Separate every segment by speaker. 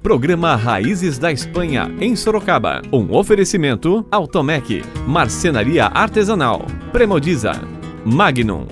Speaker 1: Programa Raízes da Espanha, em Sorocaba. Um oferecimento Automec, Marcenaria Artesanal, Premodiza, Magnum.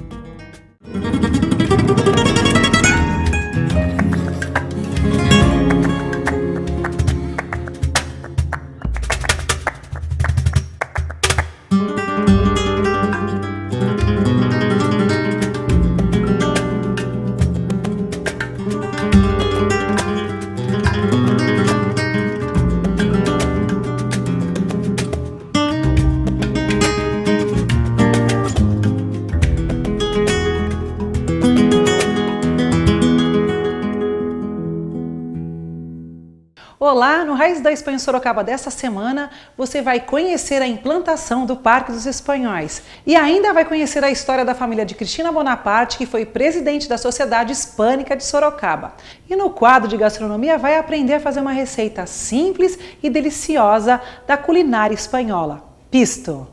Speaker 2: Olá, no Raízes da Espanha em Sorocaba dessa semana, você vai conhecer a implantação do Parque dos Espanhóis e ainda vai conhecer a história da família de Cristina Bonaparte, que foi presidente da Sociedade Hispânica de Sorocaba. E no quadro de gastronomia vai aprender a fazer uma receita simples e deliciosa da culinária espanhola, Pisto.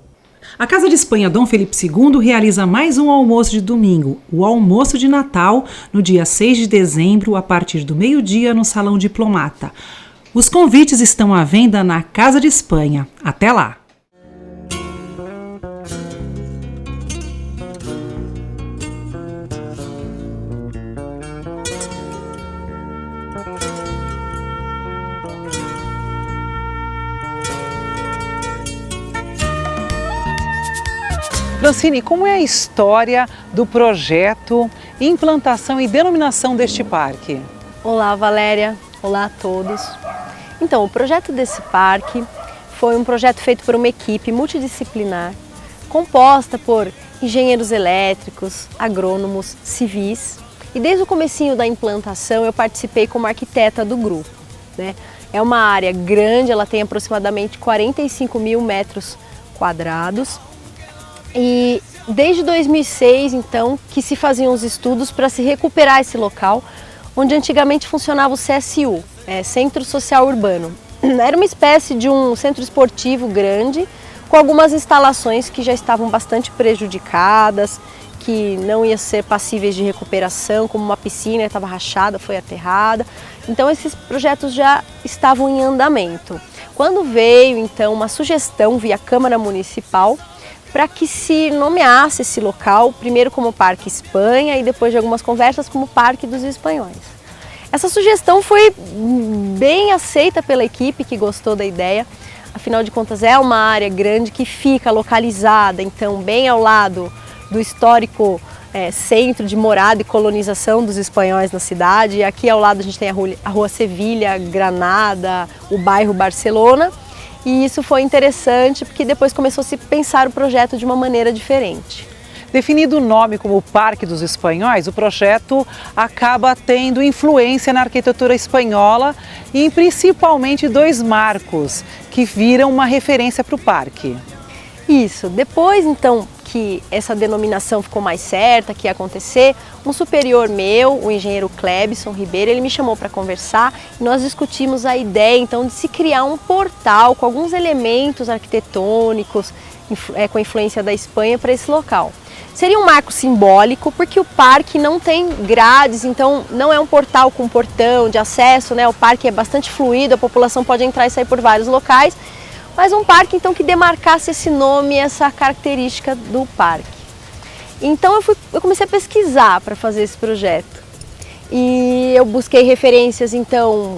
Speaker 2: A Casa de Espanha Dom Felipe II realiza mais um almoço de domingo, o almoço de Natal, no dia 6 de dezembro, a partir do meio-dia, no Salão Diplomata. Os convites estão à venda na Casa de Espanha. Até lá! Francine, como é a história do projeto, implantação e denominação deste parque?
Speaker 3: Olá, Valéria. Olá a todos. Então, o projeto desse parque foi um projeto feito por uma equipe multidisciplinar, composta por engenheiros elétricos, agrônomos, civis. E desde o comecinho da implantação eu participei como arquiteta do grupo, né? É uma área grande, ela tem aproximadamente 45 mil metros quadrados. E desde 2006, então, que se faziam os estudos para se recuperar esse local, onde antigamente funcionava o CSU, Centro Social Urbano. Era uma espécie de um centro esportivo grande, com algumas instalações que já estavam bastante prejudicadas, que não iam ser passíveis de recuperação, como uma piscina estava rachada, foi aterrada. Então esses projetos já estavam em andamento. Quando veio então uma sugestão via Câmara Municipal para que se nomeasse esse local, primeiro como Parque Espanha e depois de algumas conversas como Parque dos Espanhóis. Essa sugestão foi bem aceita pela equipe que gostou da ideia, afinal de contas é uma área grande que fica localizada, então bem ao lado do histórico centro de morada e colonização dos espanhóis na cidade. E aqui ao lado a gente tem a Rua Sevilha, Granada, o bairro Barcelona. E isso foi interessante porque depois começou a se pensar o projeto de uma maneira diferente.
Speaker 2: Definido o nome como Parque dos Espanhóis, o projeto acaba tendo influência na arquitetura espanhola e principalmente dois marcos que viram uma referência para o parque.
Speaker 3: Isso, depois então que essa denominação ficou mais certa, que ia acontecer, um superior meu, o engenheiro Clebson Ribeiro, ele me chamou para conversar e nós discutimos a ideia então de se criar um portal com alguns elementos arquitetônicos com influência da Espanha para esse local. Seria um marco simbólico porque o parque não tem grades, então não é um portal com portão de acesso, né? O parque é bastante fluido, a população pode entrar e sair por vários locais, mas um parque então que demarcasse esse nome, essa característica do parque. Então eu comecei a pesquisar para fazer esse projeto e eu busquei referências então,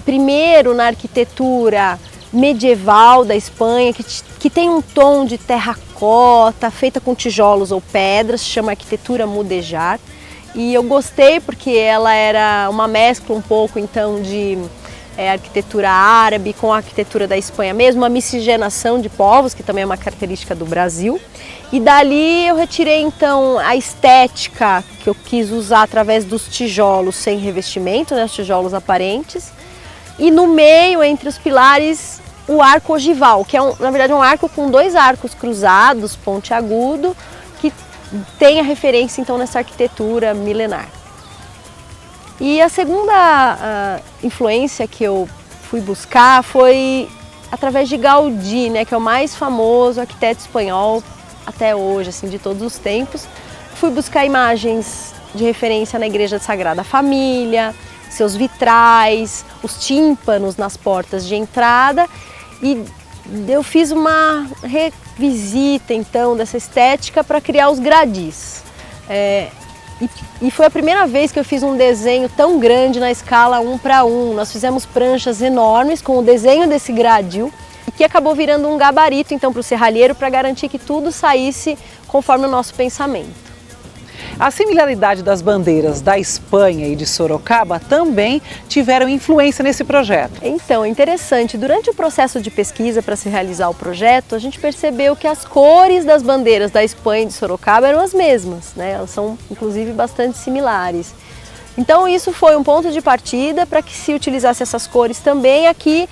Speaker 3: primeiro na arquitetura medieval da Espanha, que tem um tom de terracota, feita com tijolos ou pedras, se chama arquitetura mudéjar. E eu gostei porque ela era uma mescla um pouco então de arquitetura árabe com a arquitetura da Espanha mesmo, uma miscigenação de povos, que também é uma característica do Brasil. E dali eu retirei então a estética que eu quis usar através dos tijolos sem revestimento, né, os tijolos aparentes. E no meio, entre os pilares, o arco ogival, que é na verdade um arco com dois arcos cruzados, pontiagudo, que tem a referência então nessa arquitetura milenar. E a segunda influência que eu fui buscar foi através de Gaudí, né, que é o mais famoso arquiteto espanhol até hoje, assim, de todos os tempos. Fui buscar imagens de referência na Igreja de Sagrada Família, seus vitrais, os tímpanos nas portas de entrada, e eu fiz uma revisita então dessa estética para criar os gradis. E foi a primeira vez que eu fiz um desenho tão grande na escala 1:1. Nós fizemos pranchas enormes com o desenho desse gradil, e que acabou virando um gabarito então para o serralheiro, para garantir que tudo saísse conforme o nosso pensamento.
Speaker 2: A similaridade das bandeiras da Espanha e de Sorocaba também tiveram influência nesse projeto.
Speaker 3: Então, é interessante, durante o processo de pesquisa para se realizar o projeto, a gente percebeu que as cores das bandeiras da Espanha e de Sorocaba eram as mesmas, né? Elas são inclusive bastante similares. Então isso foi um ponto de partida para que se utilizasse essas cores também aqui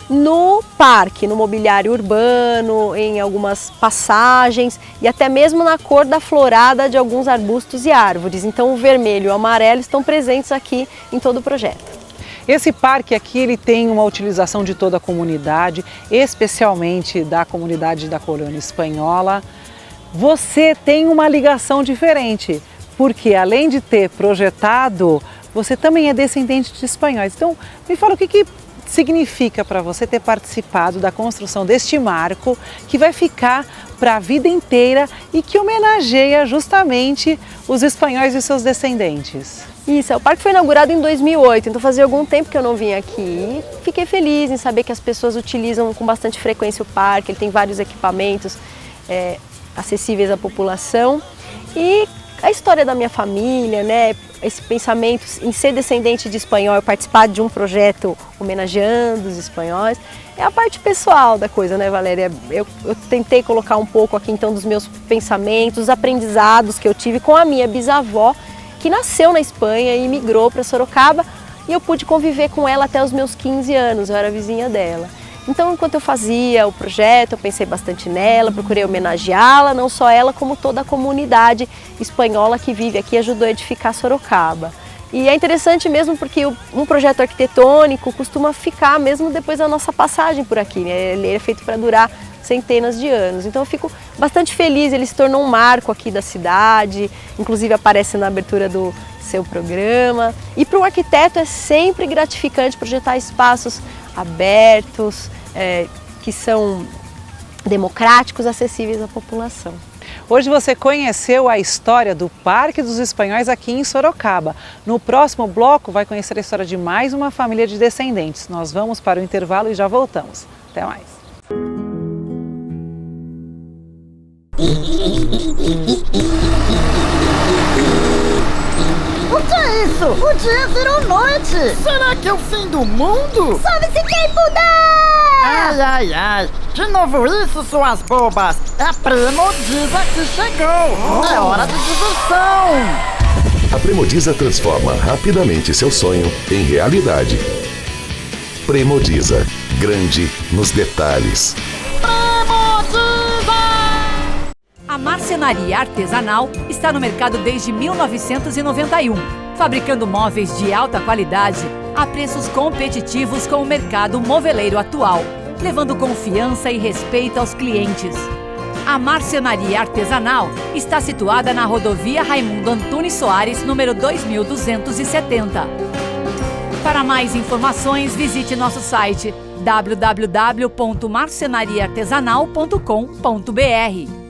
Speaker 3: no parque, no mobiliário urbano, em algumas passagens e até mesmo na cor da florada de alguns arbustos e árvores. Então o vermelho e o amarelo estão presentes aqui em todo o projeto.
Speaker 2: Esse parque aqui ele tem uma utilização de toda a comunidade, especialmente da comunidade da colônia espanhola. Você tem uma ligação diferente, porque além de ter projetado, você também é descendente de espanhóis. Então me fala o que significa para você ter participado da construção deste marco que vai ficar para a vida inteira e que homenageia justamente os espanhóis e seus descendentes.
Speaker 3: Isso, o parque foi inaugurado em 2008, então fazia algum tempo que eu não vim aqui e fiquei feliz em saber que as pessoas utilizam com bastante frequência o parque. Ele tem vários equipamentos acessíveis à população, e a história da minha família, né? Esse pensamento em ser descendente de espanhol, participar de um projeto homenageando os espanhóis, é a parte pessoal da coisa, né, Valéria? Eu tentei colocar um pouco aqui então dos meus pensamentos, os aprendizados que eu tive com a minha bisavó, que nasceu na Espanha e migrou para Sorocaba, e eu pude conviver com ela até os meus 15 anos, eu era vizinha dela. Então, enquanto eu fazia o projeto, eu pensei bastante nela, procurei homenageá-la, não só ela, como toda a comunidade espanhola que vive aqui, ajudou a edificar Sorocaba. E é interessante mesmo porque um projeto arquitetônico costuma ficar mesmo depois da nossa passagem por aqui, né? Ele é feito para durar centenas de anos. Então eu fico bastante feliz, ele se tornou um marco aqui da cidade, inclusive aparece na abertura do seu programa. E para um arquiteto é sempre gratificante projetar espaços abertos, que são democráticos, acessíveis à população.
Speaker 2: Hoje você conheceu a história do Parque dos Espanhóis aqui em Sorocaba. No próximo bloco vai conhecer a história de mais uma família de descendentes. Nós vamos para o intervalo e já voltamos. Até mais.
Speaker 4: O que é isso? O dia virou noite! Será que é o fim do mundo? Sobe-se quem puder! Ai, ai, ai! De novo isso, suas bobas! É a Premodiza que chegou! É hora de diversão!
Speaker 5: A Premodiza transforma rapidamente seu sonho em realidade. Premodiza, grande nos detalhes.
Speaker 4: Premodiza!
Speaker 6: A marcenaria artesanal está no mercado desde 1991, fabricando móveis de alta qualidade a preços competitivos com o mercado moveleiro atual, levando confiança e respeito aos clientes. A marcenaria artesanal está situada na rodovia Raimundo Antunes Soares, número 2270. Para mais informações, visite nosso site www.marcenariaartesanal.com.br.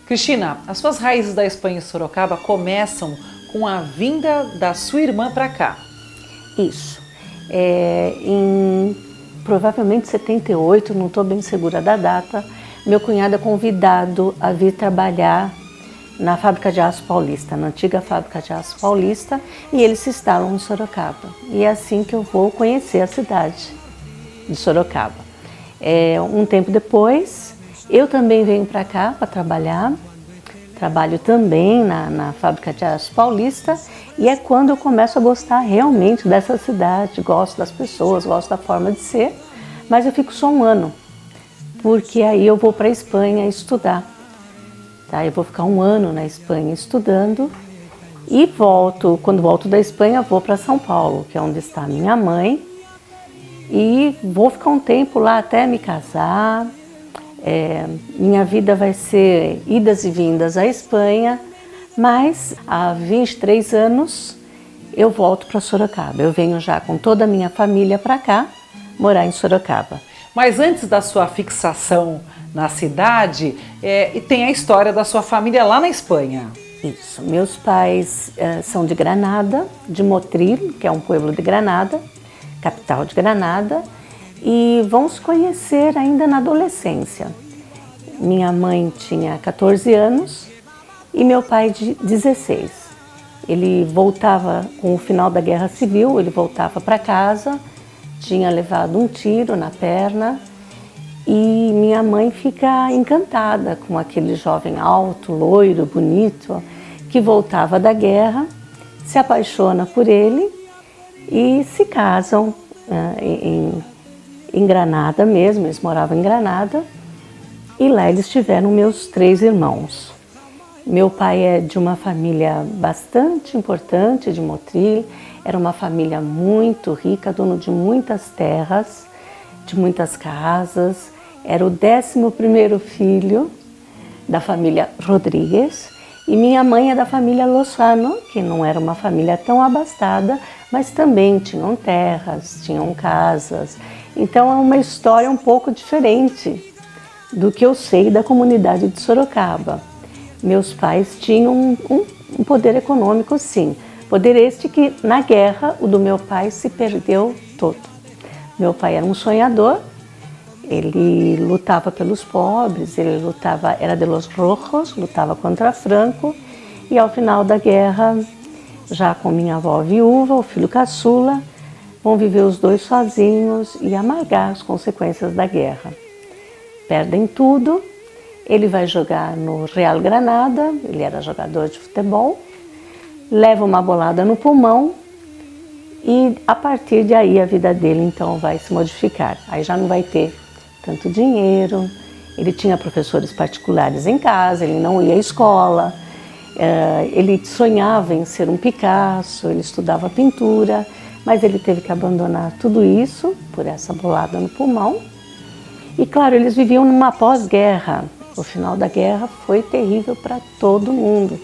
Speaker 2: Cristina, as suas raízes da Espanha e Sorocaba começam com a vinda da sua irmã para cá.
Speaker 7: Isso. Em provavelmente 78, não estou bem segura da data, meu cunhado é convidado a vir trabalhar na fábrica de aço paulista, na antiga fábrica de aço paulista, e eles se instalam em Sorocaba. E é assim que eu vou conhecer a cidade de Sorocaba. Um tempo depois, eu também venho para cá para trabalhar trabalho também na fábrica de aço paulista, e é quando eu começo a gostar realmente dessa cidade, gosto das pessoas, gosto da forma de ser, mas eu fico só um ano, porque aí eu vou para a Espanha estudar. Tá? Eu vou ficar um ano na Espanha estudando e volto, quando volto da Espanha, vou para São Paulo, que é onde está minha mãe, e vou ficar um tempo lá até me casar. Minha vida vai ser idas e vindas à Espanha, mas há 23 anos eu volto para Sorocaba. Eu venho já com toda a minha família para cá, morar em Sorocaba.
Speaker 2: Mas antes da sua fixação na cidade, e tem a história da sua família lá na Espanha.
Speaker 7: Isso, meus pais são de Granada, de Motril, que é um pueblo de Granada, capital de Granada, e vão se conhecer ainda na adolescência. Minha mãe tinha 14 anos e meu pai de 16. Ele voltava com o final da Guerra Civil, ele voltava para casa, tinha levado um tiro na perna e minha mãe fica encantada com aquele jovem alto, loiro, bonito, que voltava da guerra, se apaixona por ele e se casam em Granada mesmo, eles moravam em Granada, e lá eles tiveram meus 3 irmãos. Meu pai é de uma família bastante importante de Motril, era uma família muito rica, dono de muitas terras, de muitas casas, era o 11º filho da família Rodrigues, e minha mãe é da família Lozano, que não era uma família tão abastada, mas também tinham terras, tinham casas. Então é uma história um pouco diferente do que eu sei da comunidade de Sorocaba. Meus pais tinham um poder econômico, sim. Poder este que, na guerra, o do meu pai se perdeu todo. Meu pai era um sonhador, ele lutava pelos pobres, ele lutava, era de los rojos, lutava contra Franco, e ao final da guerra, já com minha avó viúva, o filho caçula, vão viver os dois sozinhos e amargar as consequências da guerra. Perdem tudo, ele vai jogar no Real Granada, ele era jogador de futebol, leva uma bolada no pulmão e a partir de aí a vida dele então vai se modificar. Aí já não vai ter tanto dinheiro, ele tinha professores particulares em casa, ele não ia à escola, ele sonhava em ser um Picasso, ele estudava pintura, mas ele teve que abandonar tudo isso por essa bolada no pulmão. E claro, eles viviam numa pós-guerra. O final da guerra foi terrível para todo mundo.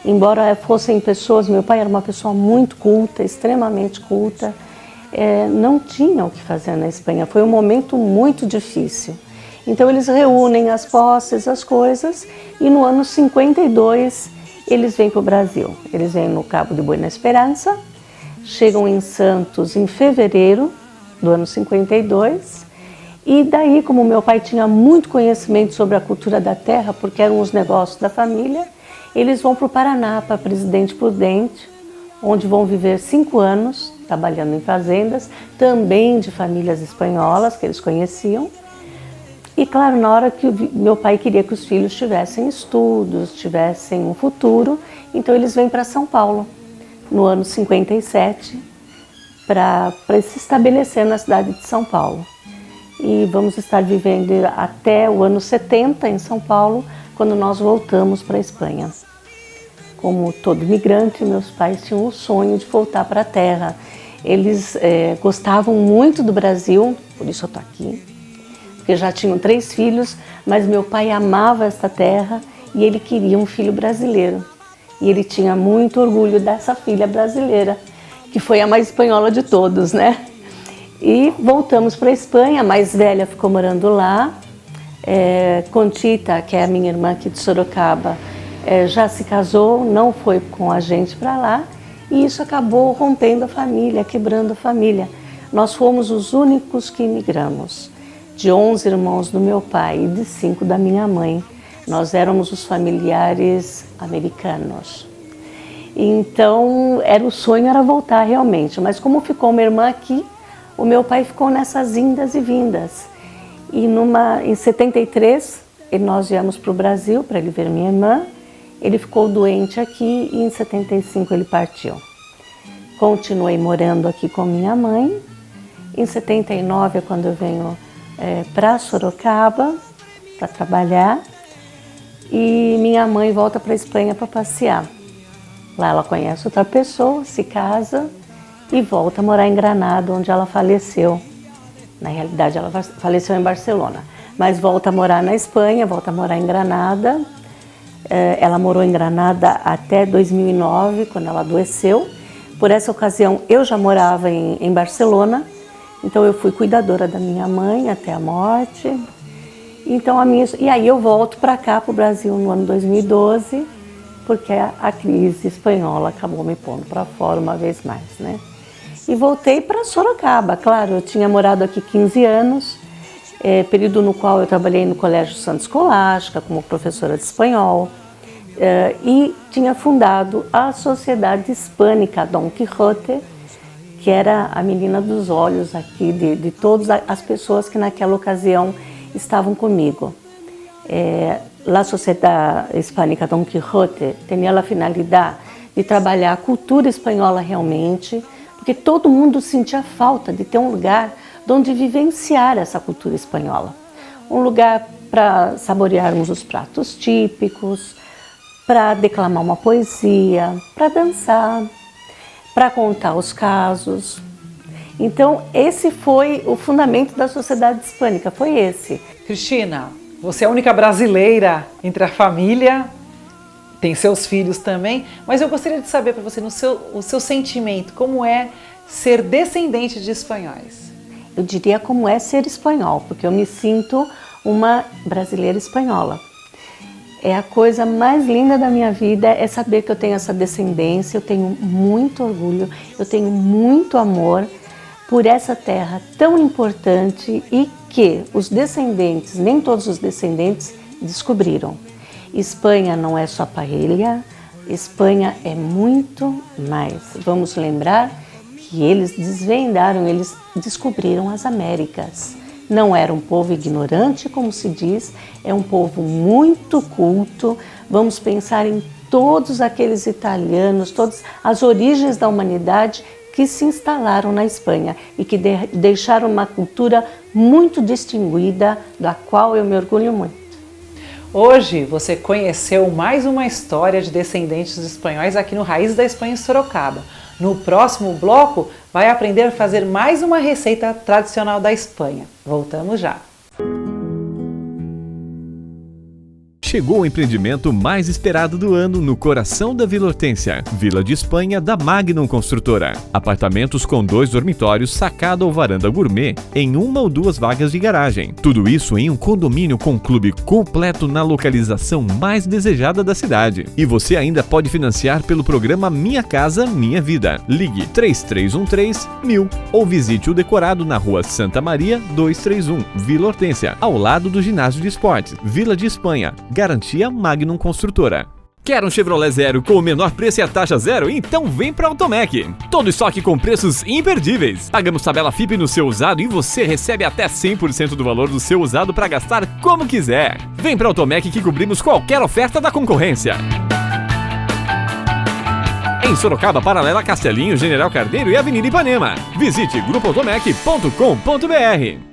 Speaker 7: Embora fossem pessoas, meu pai era uma pessoa muito culta, extremamente culta, não tinha o que fazer na Espanha. Foi um momento muito difícil. Então eles reúnem as posses, as coisas, e no ano 52 eles vêm para o Brasil. Eles vêm no Cabo de Buena Esperança, chegam em Santos em fevereiro do ano 52, e daí, como meu pai tinha muito conhecimento sobre a cultura da terra, porque eram os negócios da família, eles vão para o Paraná, para Presidente Prudente, onde vão viver 5 anos, trabalhando em fazendas, também de famílias espanholas que eles conheciam. E claro, na hora que meu pai queria que os filhos tivessem estudos, tivessem um futuro, então eles vêm para São Paulo, no ano 57, para se estabelecer na cidade de São Paulo. E vamos estar vivendo até o ano 70 em São Paulo, quando nós voltamos para a Espanha. Como todo imigrante, meus pais tinham o sonho de voltar para a terra. Eles gostavam muito do Brasil, por isso eu estou aqui, porque já tinham 3 filhos, mas meu pai amava esta terra e ele queria um filho brasileiro. E ele tinha muito orgulho dessa filha brasileira, que foi a mais espanhola de todos, né? E voltamos para a Espanha, a mais velha ficou morando lá. Conchita, que é a minha irmã aqui de Sorocaba, já se casou, não foi com a gente para lá, e isso acabou rompendo a família, quebrando a família. Nós fomos os únicos que imigramos, de 11 irmãos do meu pai e de 5 da minha mãe. Nós éramos os familiares americanos. Então, o sonho era voltar realmente, mas como ficou uma irmã aqui, o meu pai ficou nessas indas e vindas. E em 73, nós viemos para o Brasil para ele ver minha irmã, Ele ficou doente aqui e em 75 ele partiu. Continuei morando aqui com minha mãe. Em 79 é quando eu venho para Sorocaba para trabalhar e minha mãe volta para a Espanha para passear. Lá ela conhece outra pessoa, se casa e volta a morar em Granada, onde ela faleceu. Na realidade ela faleceu em Barcelona, mas volta a morar na Espanha, volta a morar em Granada. Ela morou em Granada até 2009, quando ela adoeceu. Por essa ocasião eu já morava em Barcelona. Então eu fui cuidadora da minha mãe até a morte. Então e aí eu volto para cá, para o Brasil, no ano 2012, porque a crise espanhola acabou me pondo para fora uma vez mais, né? E voltei para Sorocaba, claro, eu tinha morado aqui 15 anos, período no qual eu trabalhei no Colégio Santa Escolástica como professora de espanhol, e tinha fundado a Sociedade Hispânica Dom Quixote, que era a menina dos olhos aqui de todas as pessoas que naquela ocasião estavam comigo. A Sociedade Hispânica Dom Quixote tinha a finalidade de trabalhar a cultura espanhola realmente, porque todo mundo sentia falta de ter um lugar onde vivenciar essa cultura espanhola. Um lugar para saborearmos os pratos típicos, para declamar uma poesia, para dançar, para contar os casos. Então, esse foi o fundamento da Sociedade Hispânica, foi esse.
Speaker 2: Cristina, você é a única brasileira entre a família, tem seus filhos também, mas eu gostaria de saber para você o seu sentimento, como é ser descendente de espanhóis?
Speaker 7: Eu diria como é ser espanhol, porque eu me sinto uma brasileira espanhola. É a coisa mais linda da minha vida, é saber que eu tenho essa descendência, eu tenho muito orgulho, eu tenho muito amor por essa terra tão importante e que os descendentes, nem todos os descendentes, descobriram. Espanha não é só paella, Espanha é muito mais. Vamos lembrar que eles desvendaram, eles descobriram as Américas. Não era um povo ignorante, como se diz, é um povo muito culto. Vamos pensar em todos aqueles italianos, todas as origens da humanidade que se instalaram na Espanha e que deixaram uma cultura muito distinguida, da qual eu me orgulho muito.
Speaker 2: Hoje você conheceu mais uma história de descendentes espanhóis aqui no Raiz da Espanha em Sorocaba. No próximo bloco, vai aprender a fazer mais uma receita tradicional da Espanha. Voltamos já!
Speaker 1: Chegou o empreendimento mais esperado do ano no coração da Vila Hortência, Vila de Espanha da Magnum Construtora. Apartamentos com 2 dormitórios, sacada ou varanda gourmet em 1 ou 2 vagas de garagem. Tudo isso em um condomínio com clube completo na localização mais desejada da cidade. E você ainda pode financiar pelo programa Minha Casa Minha Vida. Ligue 3313-1000 ou visite o decorado na Rua Santa Maria 231, Vila Hortência, ao lado do Ginásio de Esportes, Vila de Espanha. Garantia Magnum Construtora. Quer um Chevrolet Zero com o menor preço e a taxa zero? Então vem para Automec. Todo estoque com preços imperdíveis. Pagamos tabela FIP no seu usado e você recebe até 100% do valor do seu usado para gastar como quiser. Vem para Automec que cobrimos qualquer oferta da concorrência. Em Sorocaba, paralela Castelinho, General Carneiro e Avenida Ipanema. Visite grupoautomec.com.br.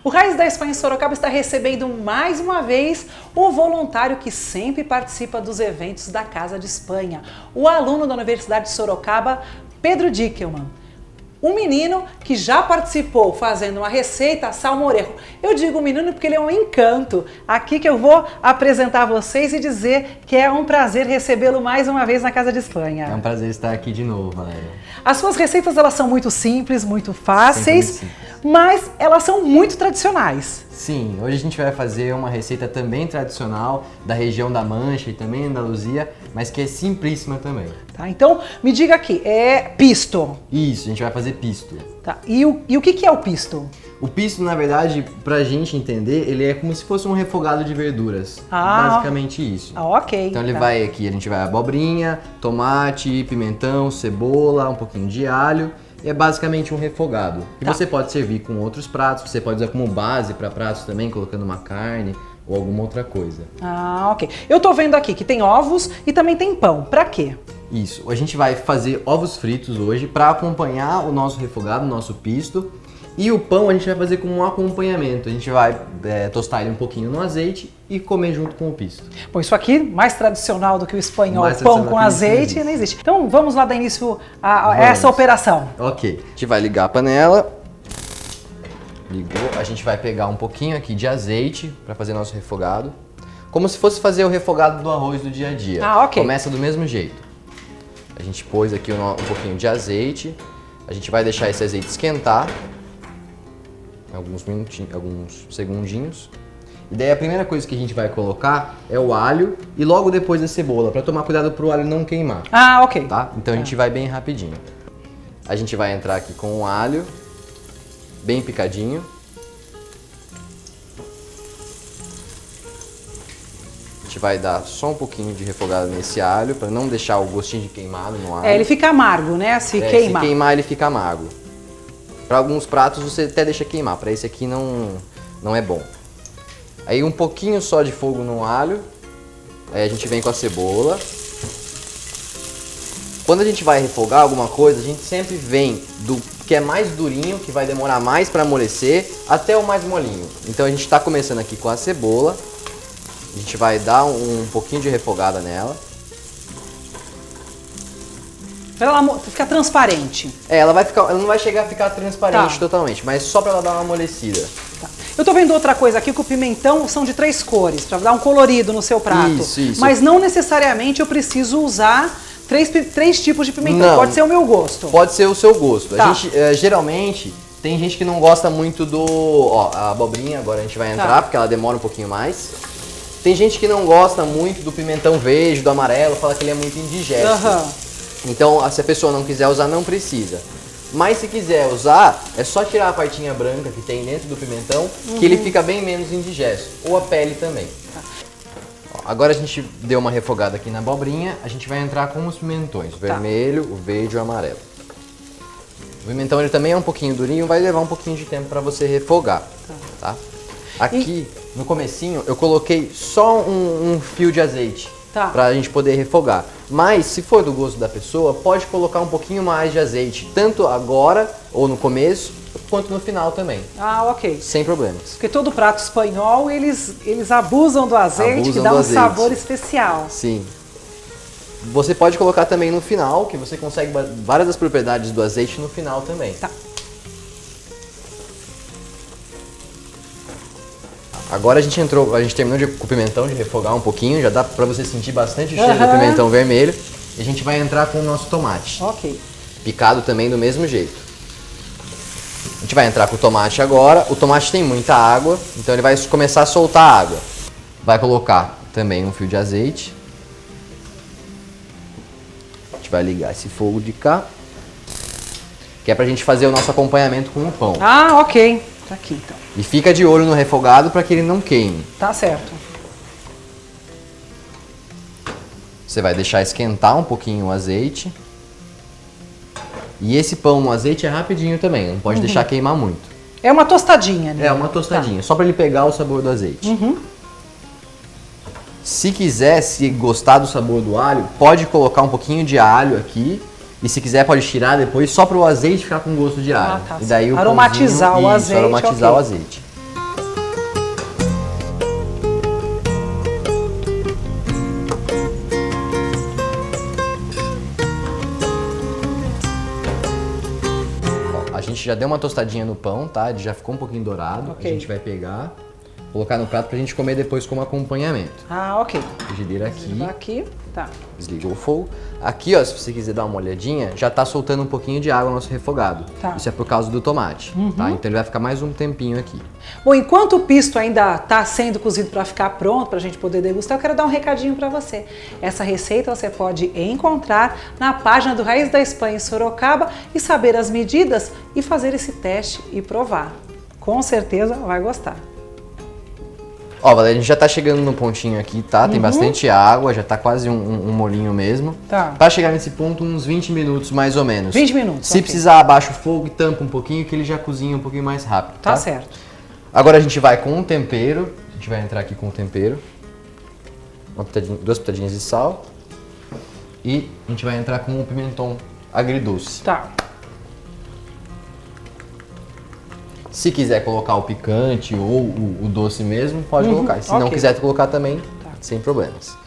Speaker 2: O Raiz da Espanha em Sorocaba está recebendo mais uma vez o voluntário que sempre participa dos eventos da Casa de Espanha, o aluno da Universidade de Sorocaba, Pedro Dickelman. Um menino que já participou fazendo uma receita salmorejo. Eu digo menino porque ele é um encanto. Aqui que eu vou apresentar a vocês e dizer que é um prazer recebê-lo mais uma vez na Casa de Espanha.
Speaker 8: É um prazer estar aqui de novo, Valéria.
Speaker 2: As suas receitas elas são muito simples, muito fáceis, mas elas são muito tradicionais.
Speaker 8: Sim, hoje a gente vai fazer uma receita também tradicional da região da Mancha e também Andaluzia, mas que é simplíssima também.
Speaker 2: Tá, então, me diga aqui, é pisto.
Speaker 8: Isso, a gente vai fazer pisto.
Speaker 2: Tá, e o que é o pisto?
Speaker 8: O pisto, na verdade, pra gente entender, ele é como se fosse um refogado de verduras. Basicamente isso.
Speaker 2: Ah, ok.
Speaker 8: Então ele vai aqui, a gente vai abobrinha, tomate, pimentão, cebola, um pouquinho de alho. E é basicamente um refogado. E você pode servir com outros pratos, você pode usar como base para pratos também, colocando uma carne ou alguma outra coisa.
Speaker 2: Ah, ok. Eu tô vendo aqui que tem ovos e também tem pão. Pra quê?
Speaker 8: Isso. A gente vai fazer ovos fritos hoje para acompanhar o nosso refogado, o nosso pisto. E o pão a gente vai fazer como um acompanhamento. A gente vai tostar ele um pouquinho no azeite e comer junto com o pisto.
Speaker 2: Bom, isso aqui, mais tradicional do que o espanhol,
Speaker 8: Mais
Speaker 2: pão
Speaker 8: tradicional
Speaker 2: com
Speaker 8: que isso
Speaker 2: azeite, não existe. Então vamos lá dar início a essa operação.
Speaker 8: Ok. A gente vai ligar a panela. Ligou. A gente vai pegar um pouquinho aqui de azeite para fazer nosso refogado. Como se fosse fazer o refogado do arroz do dia a dia.
Speaker 2: Ah, ok.
Speaker 8: Começa do mesmo jeito. A gente pôs aqui um pouquinho de azeite. A gente vai deixar esse azeite esquentar. Alguns minutinhos, alguns segundinhos. E daí a primeira coisa que a gente vai colocar é o alho e logo depois a cebola, para tomar cuidado pro alho não queimar.
Speaker 2: Ah, ok.
Speaker 8: Tá? Então a gente vai bem rapidinho. A gente vai entrar aqui com o alho, bem picadinho. A gente vai dar só um pouquinho de refogada nesse alho, para não deixar o gostinho de queimado no alho.
Speaker 2: Ele fica amargo, né? Se queimar.
Speaker 8: Se queimar, ele fica amargo. Para alguns pratos você até deixa queimar, para esse aqui não é bom. Aí um pouquinho só de fogo no alho, aí a gente vem com a cebola. Quando a gente vai refogar alguma coisa, a gente sempre vem do que é mais durinho, que vai demorar mais para amolecer, até o mais molinho. Então a gente está começando aqui com a cebola, a gente vai dar um pouquinho de refogada nela.
Speaker 2: Pra ela ficar transparente.
Speaker 8: Ela não vai chegar a ficar transparente totalmente, mas só para ela dar uma amolecida.
Speaker 2: Tá. Eu tô vendo outra coisa aqui, que o pimentão são de 3 cores, para dar um colorido no seu prato.
Speaker 8: Isso.
Speaker 2: Mas não necessariamente eu preciso usar três tipos de pimentão.
Speaker 8: Não,
Speaker 2: pode ser o meu gosto.
Speaker 8: Pode ser o seu gosto.
Speaker 2: Tá.
Speaker 8: A gente, geralmente, tem gente que não gosta muito do... Ó, a abobrinha agora a gente vai entrar, porque ela demora um pouquinho mais. Tem gente que não gosta muito do pimentão verde, do amarelo, fala que ele é muito indigesto. Então, se a pessoa não quiser usar, não precisa. Mas se quiser usar, é só tirar a partinha branca que tem dentro do pimentão, que ele fica bem menos indigesto. Ou a pele também. Ó, agora a gente deu uma refogada aqui na abobrinha, a gente vai entrar com os pimentões. O vermelho, o verde e o amarelo. O pimentão ele também é um pouquinho durinho, vai levar um pouquinho de tempo para você refogar. Tá? Aqui, no comecinho, eu coloquei só um fio de azeite. Pra gente poder refogar. Mas, se for do gosto da pessoa, pode colocar um pouquinho mais de azeite, tanto agora, ou no começo, quanto no final também.
Speaker 2: Ah, ok.
Speaker 8: Sem problemas.
Speaker 2: Porque todo prato espanhol, eles abusam do azeite, que dá um sabor especial.
Speaker 8: Sim. Você pode colocar também no final, que você consegue várias das propriedades do azeite no final também.
Speaker 2: Tá.
Speaker 8: Agora a gente terminou com o pimentão de refogar um pouquinho, já dá pra você sentir bastante o cheiro do pimentão vermelho. E a gente vai entrar com o nosso tomate.
Speaker 2: Ok.
Speaker 8: Picado também do mesmo jeito. A gente vai entrar com o tomate agora. O tomate tem muita água, então ele vai começar a soltar água. Vai colocar também um fio de azeite. A gente vai ligar esse fogo de cá, que é pra gente fazer o nosso acompanhamento com o pão.
Speaker 2: Ah, ok. Tá aqui então.
Speaker 8: E fica de olho no refogado para que ele não queime.
Speaker 2: Tá certo.
Speaker 8: Você vai deixar esquentar um pouquinho o azeite. E esse pão no azeite é rapidinho também, não pode deixar queimar muito.
Speaker 2: É uma tostadinha, né?
Speaker 8: É uma tostadinha, só para ele pegar o sabor do azeite. Se quiser, se gostar do sabor do alho, pode colocar um pouquinho de alho aqui. E se quiser pode tirar depois só para o azeite ficar com gosto de alho.
Speaker 2: Tá.
Speaker 8: E daí o
Speaker 2: aromatizar
Speaker 8: pãozinho,
Speaker 2: o azeite.
Speaker 8: Aromatizar o azeite. Ó, a gente já deu uma tostadinha no pão, tá? Ele já ficou um pouquinho dourado. A gente vai pegar colocar no prato pra gente comer depois como acompanhamento.
Speaker 2: Ah, ok.
Speaker 8: Frigideira aqui.
Speaker 2: Aqui, tá.
Speaker 8: Desligou o fogo. Aqui, ó, se você quiser dar uma olhadinha, já tá soltando um pouquinho de água no nosso refogado.
Speaker 2: Tá.
Speaker 8: Isso é por causa do tomate, tá? Então ele vai ficar mais um tempinho aqui.
Speaker 2: Bom, enquanto o pisto ainda está sendo cozido para ficar pronto, para a gente poder degustar, eu quero dar um recadinho para você. Essa receita você pode encontrar na página do Raiz da Espanha em Sorocaba e saber as medidas e fazer esse teste e provar. Com certeza vai gostar.
Speaker 8: Ó, Valéria, a gente já tá chegando no pontinho aqui, tá? Tem bastante água, já tá quase um molinho mesmo.
Speaker 2: Tá.
Speaker 8: Pra chegar nesse ponto, uns 20 minutos mais ou menos.
Speaker 2: 20 minutos,
Speaker 8: Se
Speaker 2: ok.
Speaker 8: precisar, abaixa o fogo e tampa um pouquinho, que ele já cozinha um pouquinho mais rápido, tá?
Speaker 2: Tá certo.
Speaker 8: Agora a gente vai com um tempero. A gente vai entrar aqui com o tempero. Duas pitadinhas de sal. E a gente vai entrar com o pimentão agridoce.
Speaker 2: Tá.
Speaker 8: Se quiser colocar o picante ou o doce mesmo, pode colocar. Se não
Speaker 2: ok.
Speaker 8: quiser colocar também,
Speaker 2: Tá.
Speaker 8: sem problemas.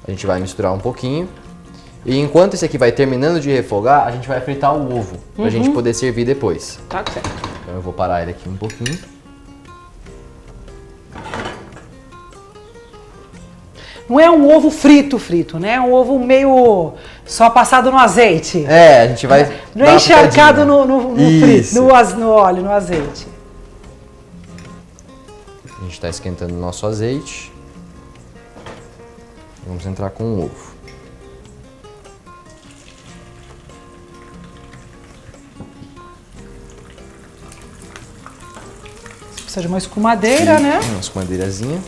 Speaker 8: A gente vai misturar um pouquinho. E enquanto esse aqui vai terminando de refogar, a gente vai fritar o ovo, pra gente poder servir depois.
Speaker 2: Tá certo.
Speaker 8: Então eu vou parar ele aqui um pouquinho.
Speaker 2: Não é um ovo frito, né? É um ovo meio só passado no azeite.
Speaker 8: É, a gente vai...
Speaker 2: Não
Speaker 8: dar
Speaker 2: é
Speaker 8: uma
Speaker 2: encharcado
Speaker 8: pitadinha.
Speaker 2: no frito,
Speaker 8: Isso.
Speaker 2: no óleo, no azeite.
Speaker 8: A gente está esquentando o nosso azeite. Vamos entrar com o ovo.
Speaker 2: Precisa de uma escumadeira, né?
Speaker 8: Uma escumadeirazinha.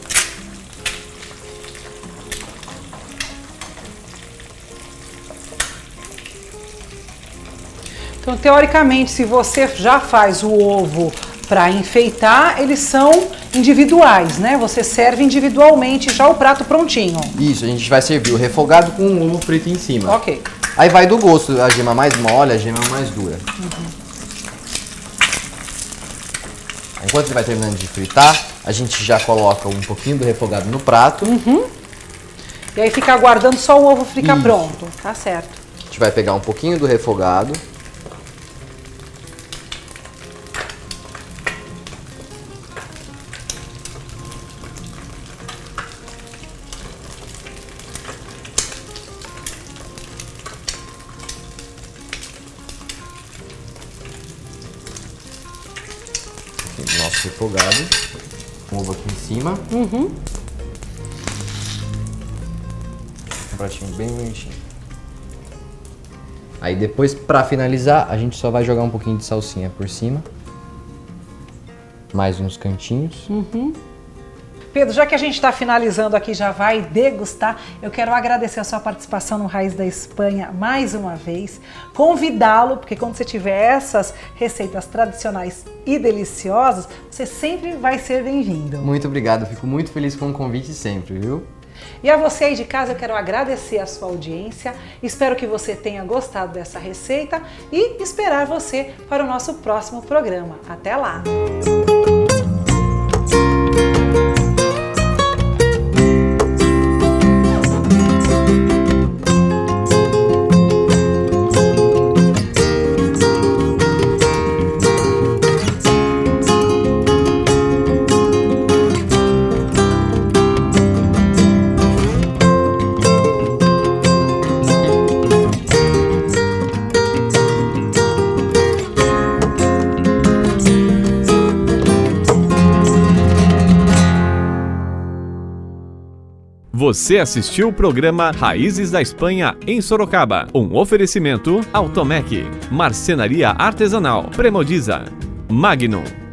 Speaker 2: Então, teoricamente, se você já faz o ovo para enfeitar, eles são individuais, né? Você serve individualmente já o prato prontinho.
Speaker 8: Isso, a gente vai servir o refogado com o ovo frito em cima.
Speaker 2: Ok.
Speaker 8: Aí vai do gosto, a gema mais mole, a gema mais dura. Enquanto ele vai terminando de fritar, a gente já coloca um pouquinho do refogado no prato.
Speaker 2: E aí fica aguardando só o ovo ficar
Speaker 8: Isso.
Speaker 2: pronto. Tá certo.
Speaker 8: A gente vai pegar um pouquinho do refogado. Nosso refogado, com ovo aqui em cima. Um pratinho bem bonitinho. Aí depois, pra finalizar, a gente só vai jogar um pouquinho de salsinha por cima. Mais uns cantinhos.
Speaker 2: Pedro, já que a gente está finalizando aqui, já vai degustar, eu quero agradecer a sua participação no Raiz da Espanha mais uma vez, convidá-lo, porque quando você tiver essas receitas tradicionais e deliciosas, você sempre vai ser bem-vindo.
Speaker 8: Muito obrigado, fico muito feliz com o convite sempre, viu?
Speaker 2: E a você aí de casa, eu quero agradecer a sua audiência, espero que você tenha gostado dessa receita e esperar você para o nosso próximo programa. Até lá!
Speaker 1: Você assistiu o programa Raízes da Espanha em Sorocaba. Um oferecimento Automec, Marcenaria Artesanal, Premodiza, Magnum.